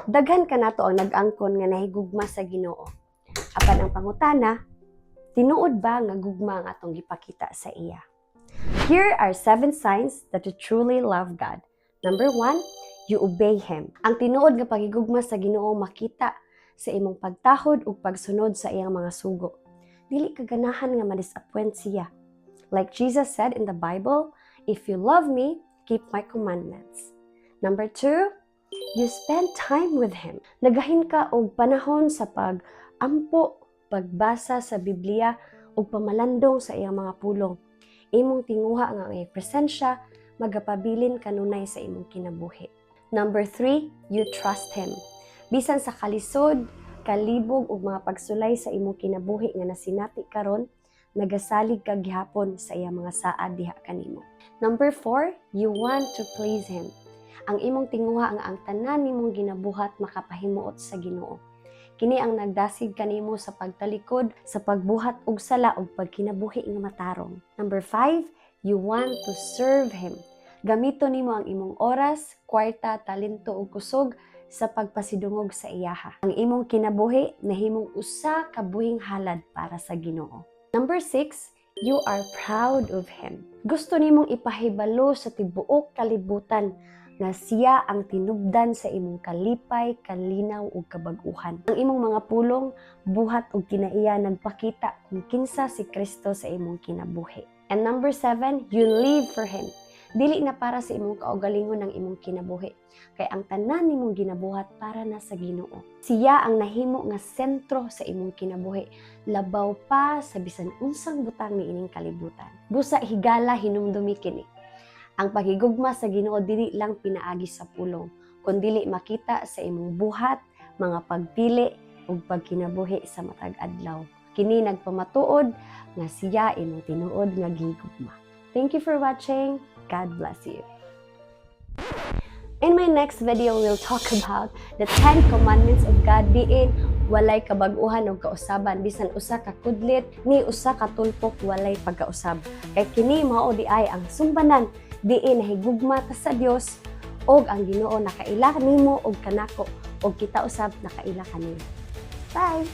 Daghan ka nato ang nag-angkon nga nahigugma sa Ginoo. Apan ang pangutana, tinuod ba nga gugma ang atong gipakita sa iya? Here are 7 signs that you truly love God. Number 1, you obey Him. Ang tinuod nga pagigugma sa Ginoo makita sa imong pagtahod ug pagsunod sa iyang mga sugo. Dili ka ganahan nga ma-disappoint siya. Like Jesus said in the Bible, if you love me, keep my commandments. Number 2, you spend time with Him. Nagahin ka og panahon sa pag-ampo, pagbasa sa Biblia ug pamalandong sa iyang mga pulong. Imong tinguha nga ang iyang presensya, magapabilin kanunay sa imong kinabuhi. Number 3, you trust Him. Bisan sa kalisod, kalibog ug mga pagsulay sa imong kinabuhi nga nasinati karon, nagasalig ka gihapon sa iyang mga saad diha kanimo. Number 4, you want to please Him. Ang imong tinguha nga ang tanan nimong ginabuhat makapahimuot sa Ginoo. Kini ang nagdasig kanimo sa pagtalikod, sa pagbuhat og sala ug pagkinabuhi nga matarong. Number 5, you want to serve Him. Gamito nimo ang imong oras, kwarta, talento ug kusog sa pagpasidungog sa iyaha. Ang imong kinabuhi nahimong usa ka buhing halad para sa Ginoo. Number 6, you are proud of Him. Gusto nimong ipahibalo sa tibuok kalibutan na siya ang tinubdan sa imong kalipay, kalinaw ug kabag-uhan. Ang imong mga pulong, buhat ug kinaiya nagpakita kung kinsa si Kristo sa imong kinabuhi. And number 7, you live for Him. Dili na para sa imong kaugalingon ng imong kinabuhi, kay ang tanan nimong ginabuhat para na sa Ginoo. Siya ang nahimo nga sentro sa imong kinabuhi, labaw pa sa bisan unsang butang niining kalibutan. Busa higala hinumdumi kini. Ang paghigugma sa Ginoo dili lang pinaagi sa pulong, kundi makita sa imong buhat, mga pagpili ug pagkinabuhi sa matag adlaw. Kini nagpamatuod nga siya imong tinuod nga gihigugma. Thank you for watching. God bless you. In my next video, we'll talk about the 10 commandments of God, diin walay kabag-uhan o kausaban, bisan usa ka kudlit ni usa ka tulpok walay pagkausab. Kay kini mao di ay ang sumbanan diin nahigugma ta sa Dios og ang Ginoo nakaila nimo og kanako og kita usab nakaila kanimo. Bye.